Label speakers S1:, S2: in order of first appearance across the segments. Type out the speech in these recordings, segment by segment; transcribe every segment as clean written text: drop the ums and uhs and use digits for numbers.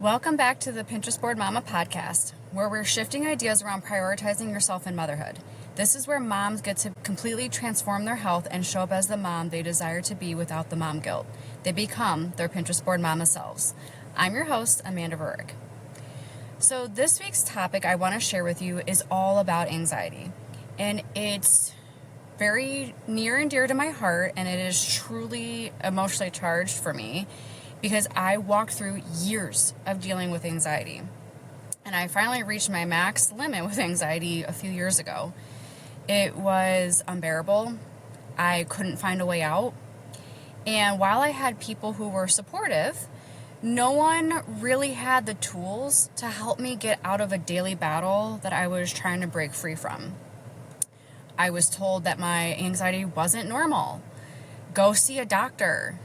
S1: Welcome back to the Pinterest Board Mama podcast, where we're shifting ideas around prioritizing yourself in motherhood. This is where moms get to completely transform their health and show up as the mom they desire to be without the mom guilt. They become their Pinterest Board Mama selves. I'm your host, Amanda Verrick. So this week's topic I want to share with you is all about anxiety. And it's very near and dear to my heart, and it is truly emotionally charged for me, because I walked through years of dealing with anxiety. And I finally reached my max limit with anxiety a few years ago. It was unbearable. I couldn't find a way out. And while I had people who were supportive, no one really had the tools to help me get out of a daily battle that I was trying to break free from. I was told that my anxiety wasn't normal. Go see a doctor.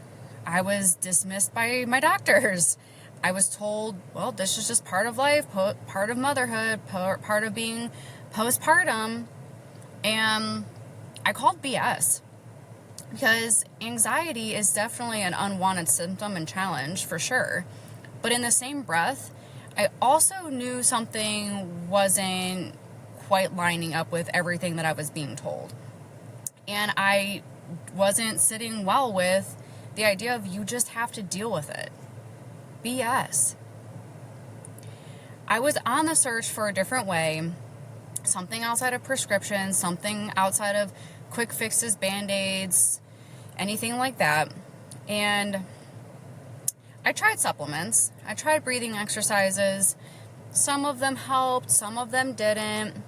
S1: I was dismissed by my doctors. I was told, well, this is just part of life, part of motherhood, part of being postpartum. And I called BS, because anxiety is definitely an unwanted symptom and challenge for sure. But in the same breath, I also knew something wasn't quite lining up with everything that I was being told. And I wasn't sitting well with the idea of you just have to deal with it. BS. I was on the search for a different way, something outside of prescriptions, something outside of quick fixes, band-aids, anything like that. And I tried supplements. I tried breathing exercises. Some of them helped, some of them didn't.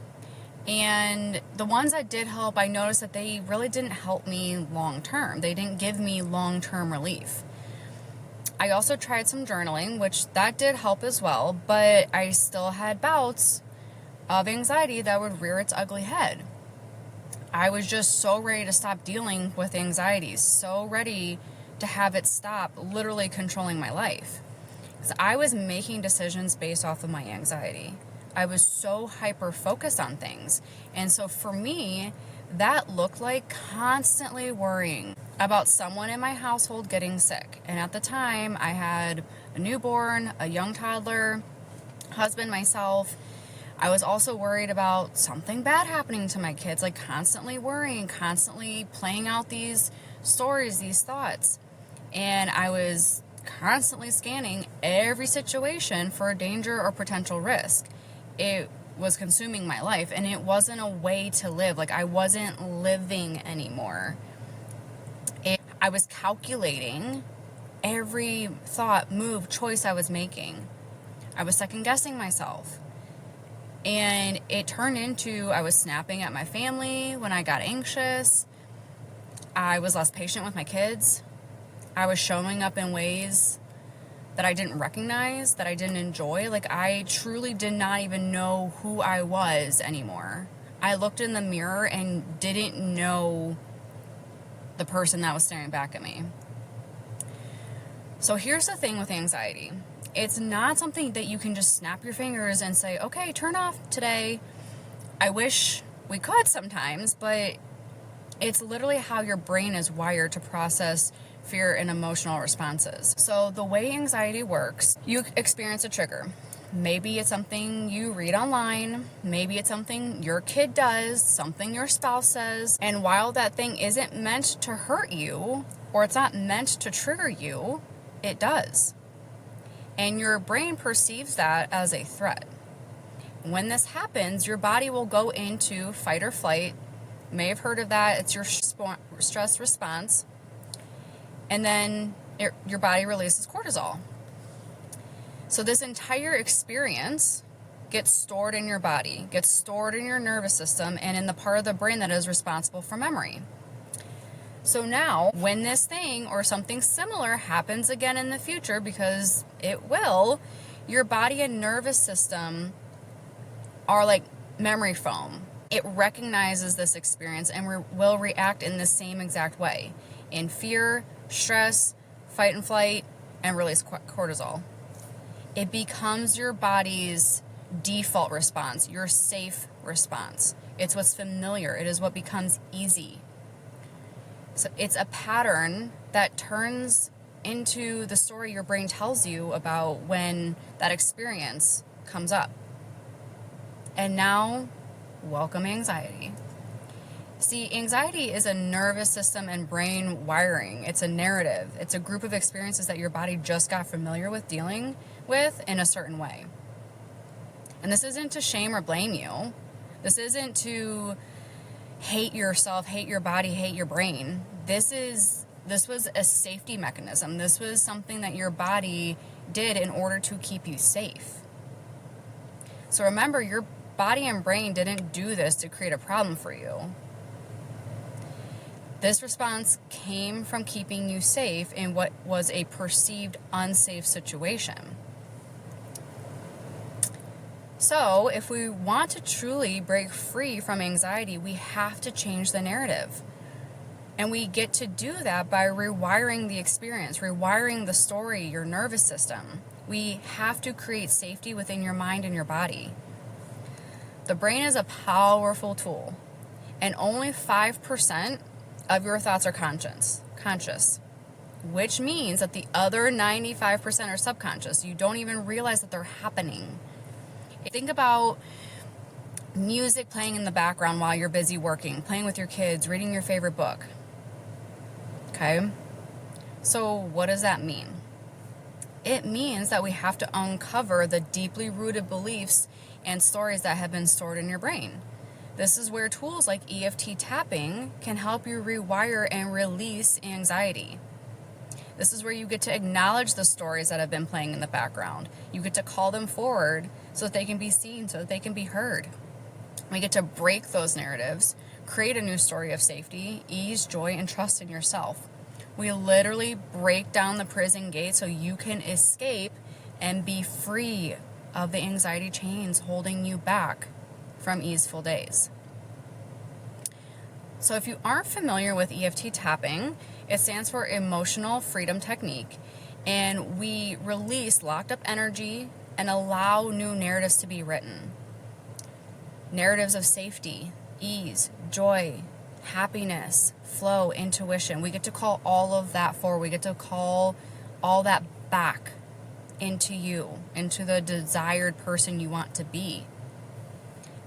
S1: And the ones that did help, I noticed that they really didn't help me long term. They didn't give me long-term relief. I also tried some journaling, which that did help as well, but I still had bouts of anxiety that would rear its ugly head. I was just so ready to stop dealing with anxiety, so ready to have it stop literally controlling my life. Because I was making decisions based off of my anxiety. I was so hyper-focused on things. And so for me, that looked like constantly worrying about someone in my household getting sick. And at the time, I had a newborn, a young toddler, husband, myself. I was also worried about something bad happening to my kids, like constantly worrying, constantly playing out these stories, these thoughts. And I was constantly scanning every situation for danger or potential risk. It was consuming my life, and it wasn't a way to live. Like, I wasn't living anymore. I was calculating every thought, move, choice I was making. I was second guessing myself. And it turned into, I was snapping at my family when I got anxious. I was less patient with my kids. I was showing up in ways that I didn't recognize, that I didn't enjoy. Like, I truly did not even know who I was anymore. I looked in the mirror and didn't know the person that was staring back at me. So here's the thing with anxiety. It's not something that you can just snap your fingers and say, okay, turn off today. I wish we could sometimes, but it's literally how your brain is wired to process fear and emotional responses. So the way anxiety works, you experience a trigger. Maybe it's something you read online. Maybe it's something your kid does, something your spouse says. And while that thing isn't meant to hurt you, or it's not meant to trigger you, it does. And your brain perceives that as a threat. When this happens, your body will go into fight or flight. You may have heard of that. It's your stress response. And then your body releases cortisol. So this entire experience gets stored in your body, gets stored in your nervous system, and in the part of the brain that is responsible for memory. So now, when this thing or something similar happens again in the future, because it will, your body and nervous system are like memory foam. It recognizes this experience and will react in the same exact way. In fear, stress, fight and flight, and release cortisol. It becomes your body's default response, your safe response. It's what's familiar. It is what becomes easy. So it's a pattern that turns into the story your brain tells you about when that experience comes up. And now, welcome anxiety. See, anxiety is a nervous system and brain wiring. It's a narrative. It's a group of experiences that your body just got familiar with dealing with in a certain way. And this isn't to shame or blame you. This isn't to hate yourself, hate your body, hate your brain. This was a safety mechanism. This was something that your body did in order to keep you safe. So remember, your body and brain didn't do this to create a problem for you. This response came from keeping you safe in what was a perceived unsafe situation. So, if we want to truly break free from anxiety, we have to change the narrative. And we get to do that by rewiring the experience, rewiring the story, your nervous system. We have to create safety within your mind and your body. The brain is a powerful tool, and only 5% of your thoughts are conscious, which means that the other 95% are subconscious. You don't even realize that they're happening. Think about music playing in the background while you're busy working, playing with your kids, reading your favorite book. Okay? So what does that mean? It means that we have to uncover the deeply rooted beliefs and stories that have been stored in your brain. This is where tools like EFT Tapping can help you rewire and release anxiety. This is where you get to acknowledge the stories that have been playing in the background. You get to call them forward so that they can be seen, so that they can be heard. We get to break those narratives, create a new story of safety, ease, joy, and trust in yourself. We literally break down the prison gate so you can escape and be free of the anxiety chains holding you back from easeful days. So if you aren't familiar with EFT tapping, it stands for Emotional Freedom Technique, and we release locked up energy and allow new narratives to be written. Narratives of safety, ease, joy, happiness, flow, intuition. We get to call all of that forward. We get to call all that back into you, into the desired person you want to be.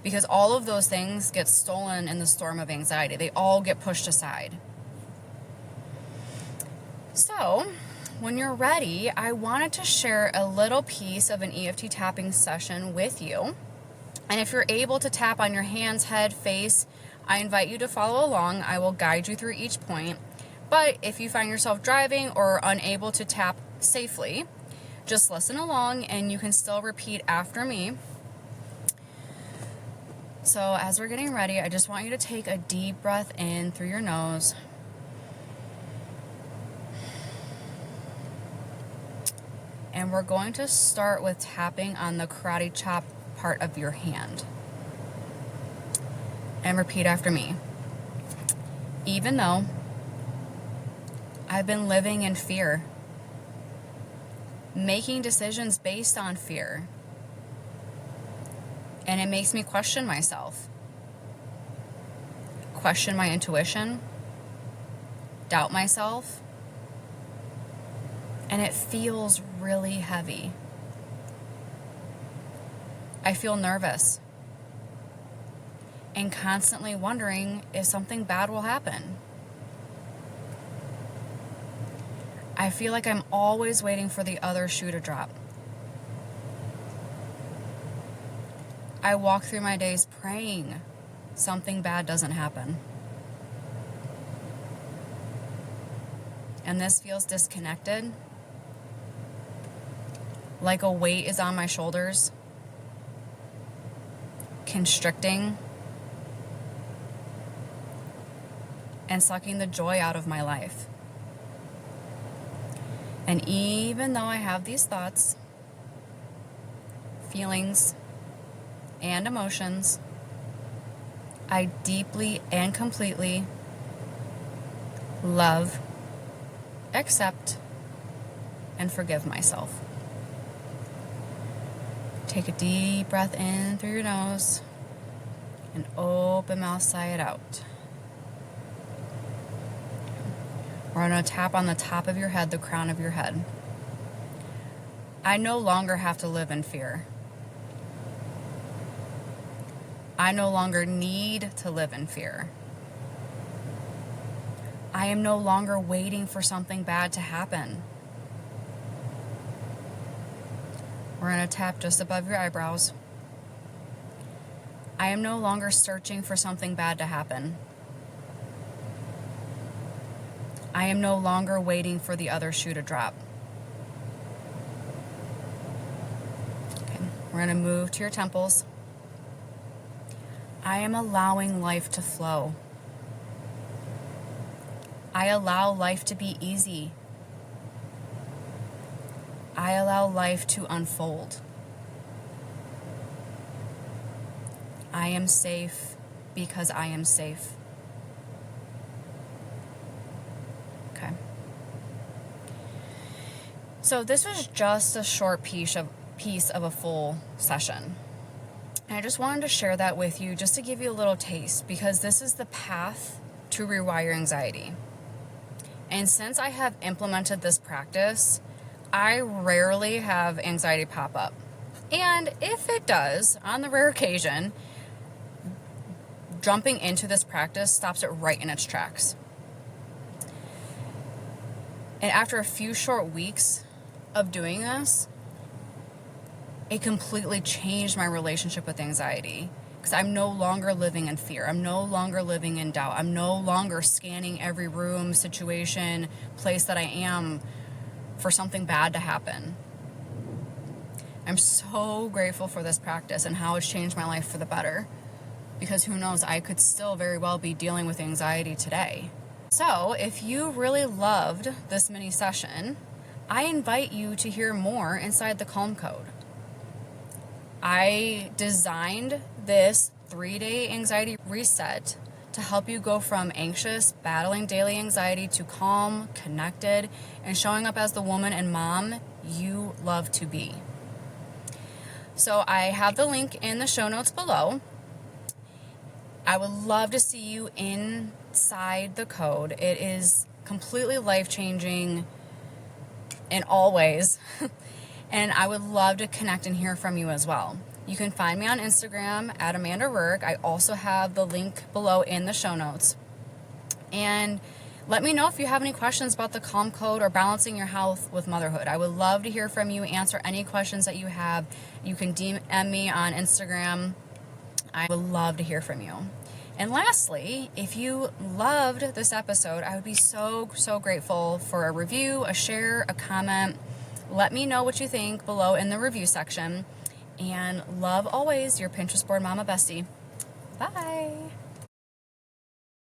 S1: Because all of those things get stolen in the storm of anxiety. They all get pushed aside. So, when you're ready, I wanted to share a little piece of an EFT tapping session with you. And if you're able to tap on your hands, head, face, I invite you to follow along. I will guide you through each point. But if you find yourself driving or unable to tap safely, just listen along and you can still repeat after me. So as we're getting ready, I just want you to take a deep breath in through your nose. And we're going to start with tapping on the karate chop part of your hand. And repeat after me. Even though I've been living in fear, making decisions based on fear, and it makes me question myself, question my intuition, doubt myself, and it feels really heavy. I feel nervous and constantly wondering if something bad will happen. I feel like I'm always waiting for the other shoe to drop. I walk through my days praying something bad doesn't happen. And this feels disconnected, like a weight is on my shoulders, constricting, and sucking the joy out of my life. And even though I have these thoughts, feelings, and emotions, I deeply and completely love, accept, and forgive myself. Take a deep breath in through your nose and open mouth, sigh it out. We're going to tap on the top of your head, the crown of your head. I no longer have to live in fear. I no longer need to live in fear. I am no longer waiting for something bad to happen. We're going to tap just above your eyebrows. I am no longer searching for something bad to happen. I am no longer waiting for the other shoe to drop. Okay, we're going to move to your temples. I am allowing life to flow. I allow life to be easy. I allow life to unfold. I am safe because I am safe. Okay. So this was just a short piece of a full session. And I just wanted to share that with you just to give you a little taste, because this is the path to rewire anxiety. And since I have implemented this practice, I rarely have anxiety pop up. And if it does, on the rare occasion, jumping into this practice stops it right in its tracks. And after a few short weeks of doing this, it completely changed my relationship with anxiety. Because I'm no longer living in fear. I'm no longer living in doubt. I'm no longer scanning every room, situation, place that I am for something bad to happen. I'm so grateful for this practice and how it's changed my life for the better. Because who knows, I could still very well be dealing with anxiety today. So if you really loved this mini session, I invite you to hear more inside the Calm Code. I designed this 3-day anxiety reset to help you go from anxious, battling daily anxiety to calm, connected, and showing up as the woman and mom you love to be. So I have the link in the show notes below. I would love to see you inside the code. It is completely life-changing in all ways. And I would love to connect and hear from you as well. You can find me on Instagram at Amanda Rurk. I also have the link below in the show notes. And let me know if you have any questions about the Calm Code or balancing your health with motherhood. I would love to hear from you, answer any questions that you have. You can DM me on Instagram. I would love to hear from you. And lastly, if you loved this episode, I would be so grateful for a review, a share, a comment. Let me know what you think below in the review section. And love always, your Pinterest board mama bestie. Bye.